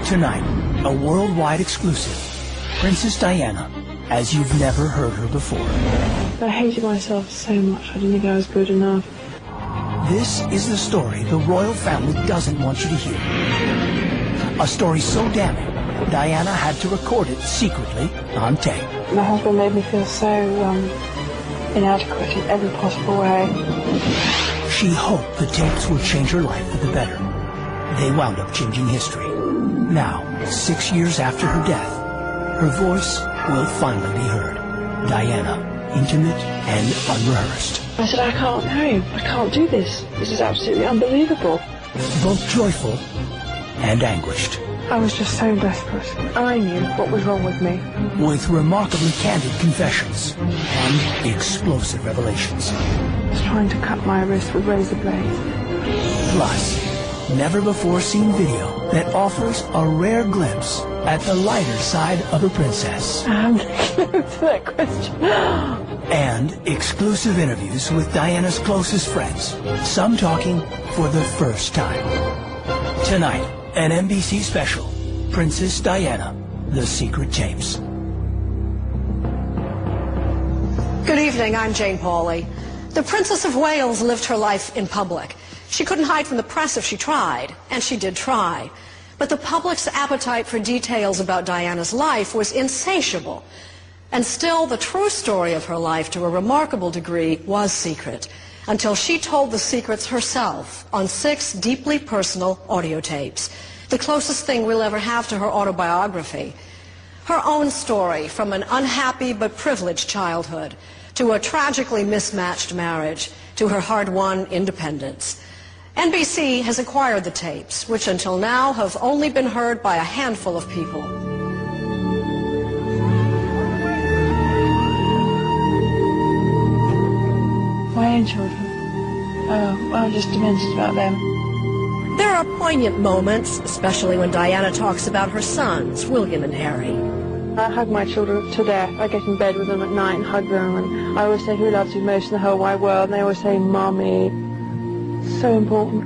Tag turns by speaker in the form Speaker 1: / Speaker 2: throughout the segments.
Speaker 1: Tonight, a worldwide exclusive. Princess Diana, as you've never heard her before.
Speaker 2: I hated myself so much. I didn't think I was good enough.
Speaker 1: This is the story the royal family doesn't want you to hear. A story so damning, Diana had to record it secretly on tape.
Speaker 2: My husband made me feel so inadequate in every possible way.
Speaker 1: She hoped the tapes would change her life for the better. They wound up changing history. Now, 6 years after her death, her voice will finally be heard. Diana, intimate and unrehearsed.
Speaker 2: I said, I can't marry him. I can't do this. This is absolutely unbelievable.
Speaker 1: Both joyful and anguished.
Speaker 2: I was just so desperate. I knew what was wrong with me.
Speaker 1: With remarkably candid confessions and explosive revelations.
Speaker 2: I was trying to cut my wrist with razor blades.
Speaker 1: Plus, never-before-seen video that offers a rare glimpse at the lighter side of a princess.
Speaker 2: To that question.
Speaker 1: And exclusive interviews with Diana's closest friends, some talking for the first time. Tonight, an NBC special, Princess Diana, The Secret Tapes.
Speaker 3: Good evening, I'm Jane Pauley. The Princess of Wales lived her life in public. She couldn't hide from the press if she tried, and she did try. But the public's appetite for details about Diana's life was insatiable. And still, the true story of her life, to a remarkable degree, was secret, until she told the secrets herself on 6 deeply personal audio tapes, the closest thing we'll ever have to her autobiography. Her own story, from an unhappy but privileged childhood, to a tragically mismatched marriage, to her hard-won independence. NBC has acquired the tapes, which until now have only been heard by a handful of people.
Speaker 2: My own children. Oh, I'm just demented about them.
Speaker 3: There are poignant moments, especially when Diana talks about her sons, William and Harry.
Speaker 2: I hug my children to death. I get in bed with them at night and hug them, and I always say, who loves you most in the whole wide world? And they always say, Mommy. So important.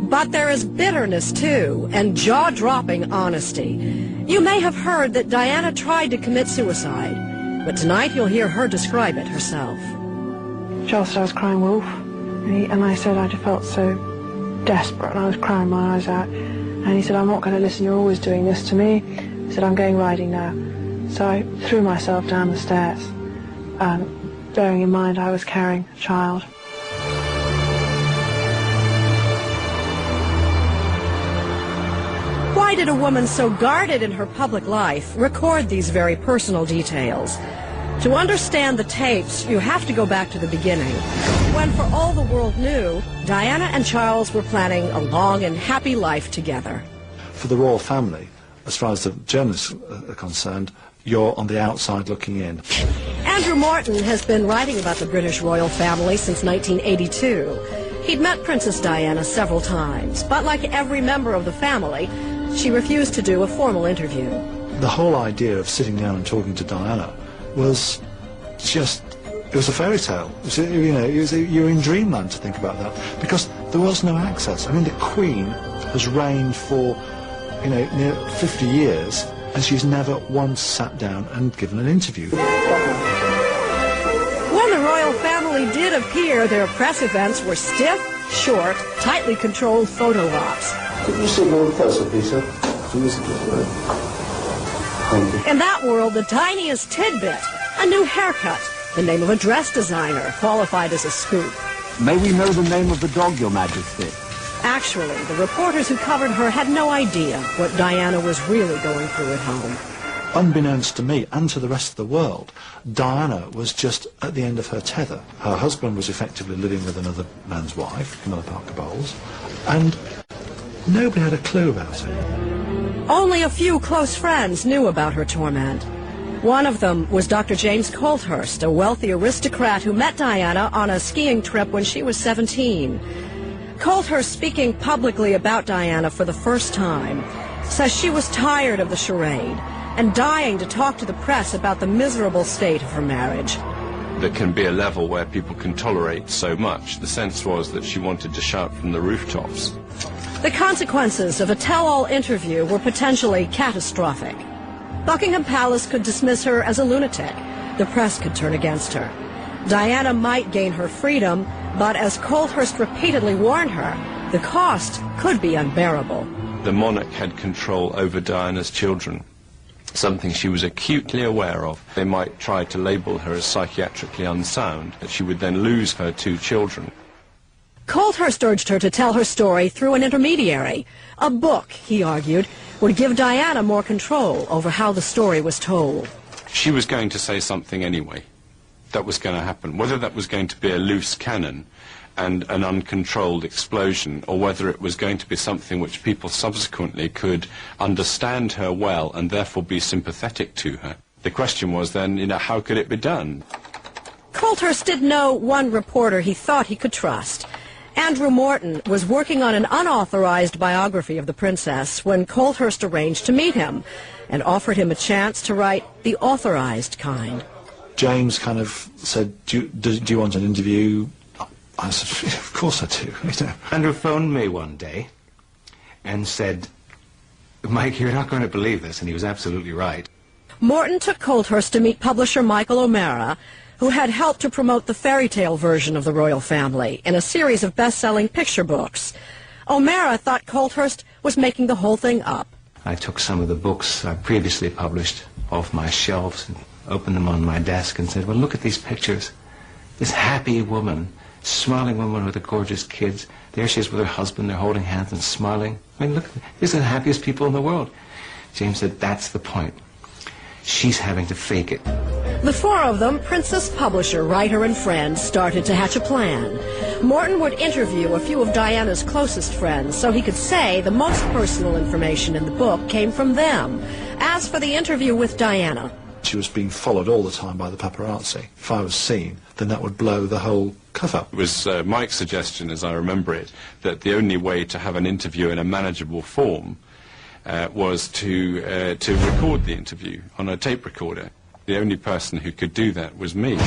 Speaker 3: But there is bitterness, too, and jaw-dropping honesty. You may have heard that Diana tried to commit suicide, but tonight you'll hear her describe it herself.
Speaker 2: Charles said I was crying wolf, and I said I felt so desperate, and I was crying my eyes out. And he said, I'm not going to listen, you're always doing this to me. He said, I'm going riding now. So I threw myself down the stairs, bearing in mind I was carrying a child.
Speaker 3: Why did a woman so guarded in her public life record these very personal details? To understand the tapes, you have to go back to the beginning, when, for all the world knew, Diana and Charles were planning a long and happy life together.
Speaker 4: For the royal family, as far as the journalists are concerned, you're on the outside looking in.
Speaker 3: Andrew Morton has been writing about the British royal family since 1982. He'd met Princess Diana several times, but like every member of the family, she refused to do a formal interview.
Speaker 4: The whole idea of sitting down and talking to Diana was just, it was a fairy tale. You're in dreamland to think about that, because there was no access. I mean, the Queen has reigned for, near 50 years, and she's never once sat down and given an interview.
Speaker 3: When the royal family did appear, their press events were stiff, short, tightly controlled photo ops.
Speaker 5: Could you sit more closer, please, sir?
Speaker 3: In that world, the tiniest tidbit, a new haircut, the name of a dress designer, qualified as a scoop.
Speaker 6: May we know the name of the dog, Your Majesty?
Speaker 3: Actually, the reporters who covered her had no idea what Diana was really going through at home.
Speaker 4: Unbeknownst to me and to the rest of the world, Diana was just at the end of her tether. Her husband was effectively living with another man's wife, Camilla Parker Bowles, and nobody had a clue about it.
Speaker 3: Only a few close friends knew about her torment. One of them was Dr. James Colthurst, a wealthy aristocrat who met Diana on a skiing trip when she was 17. Colthurst, speaking publicly about Diana for the first time, says she was tired of the charade and dying to talk to the press about the miserable state of her marriage.
Speaker 7: There can be a level where people can tolerate so much. The sense was that she wanted to shout from the rooftops.
Speaker 3: The consequences of a tell-all interview were potentially catastrophic. Buckingham Palace could dismiss her as a lunatic. The press could turn against her. Diana might gain her freedom, but as Colthurst repeatedly warned her, the cost could be unbearable.
Speaker 7: The monarch had control over Diana's children, something she was acutely aware of. They might try to label her as psychiatrically unsound, that she would then lose her 2 children.
Speaker 3: Colthurst urged her to tell her story through an intermediary. A book, he argued, would give Diana more control over how the story was told.
Speaker 7: She was going to say something anyway. That was going to happen. Whether that was going to be a loose cannon and an uncontrolled explosion, or whether it was going to be something which people subsequently could understand her well and therefore be sympathetic to her. The question was then, how could it be done?
Speaker 3: Colthurst did know one reporter he thought he could trust. Andrew Morton was working on an unauthorized biography of the princess when Colthurst arranged to meet him and offered him a chance to write the authorized kind.
Speaker 4: James kind of said, do you want an interview? I said, of course I do.
Speaker 8: Andrew phoned me one day and said, Mike, you're not going to believe this, and he was absolutely right.
Speaker 3: Morton took Colthurst to meet publisher Michael O'Mara, who had helped to promote the fairy tale version of the royal family in a series of best-selling picture books. O'Mara thought Colthurst was making the whole thing up.
Speaker 8: I took some of the books I previously published off my shelves and opened them on my desk and said, well, look at these pictures. This happy woman, smiling woman with the gorgeous kids. There she is with her husband. They're holding hands and smiling. I mean, look, these are the happiest people in the world. James said, that's the point. She's having to fake it.
Speaker 3: The 4 of them, princess, publisher, writer, and friend, started to hatch a plan. Morton would interview a few of Diana's closest friends so he could say the most personal information in the book came from them. As for the interview with Diana,
Speaker 4: she was being followed all the time by the paparazzi. If I was seen, then that would blow the whole cover.
Speaker 7: It was Mike's suggestion, as I remember it, that the only way to have an interview in a manageable form was to record the interview on a tape recorder. The only person who could do that was me.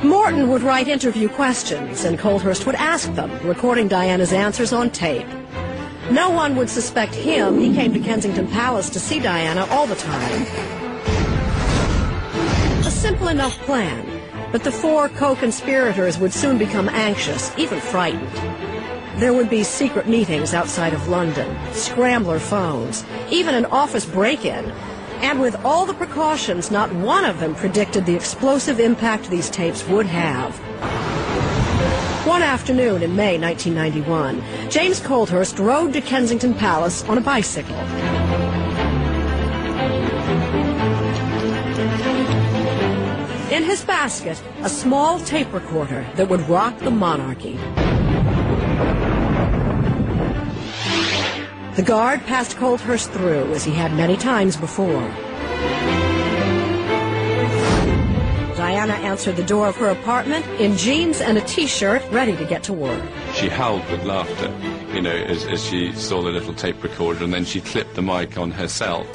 Speaker 3: Morton would write interview questions, and Colthurst would ask them, recording Diana's answers on tape. No one would suspect him. He came to Kensington Palace to see Diana all the time. A simple enough plan, but the 4 co-conspirators would soon become anxious, even frightened. There would be secret meetings outside of London, scrambler phones, even an office break-in. And with all the precautions, not one of them predicted the explosive impact these tapes would have. One afternoon in May 1991, James Colthurst rode to Kensington Palace on a bicycle. In his basket, a small tape recorder that would rock the monarchy. The guard passed Colthurst through, as he had many times before. Diana answered the door of her apartment in jeans and a T-shirt, ready to get to work.
Speaker 7: She howled with laughter, as she saw the little tape recorder, and then she clipped the mic on herself.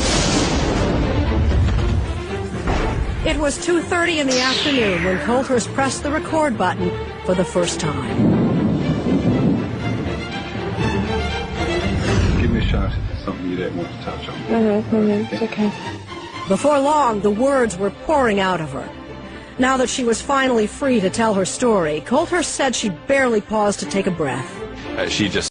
Speaker 3: It was 2:30 in the afternoon when Colthurst pressed the record button for the first time.
Speaker 9: Give me a shout if there's something you don't want to touch on.
Speaker 2: No, it's okay.
Speaker 3: Before long, the words were pouring out of her. Now that she was finally free to tell her story, Colthurst said she barely paused to take a breath.
Speaker 7: She just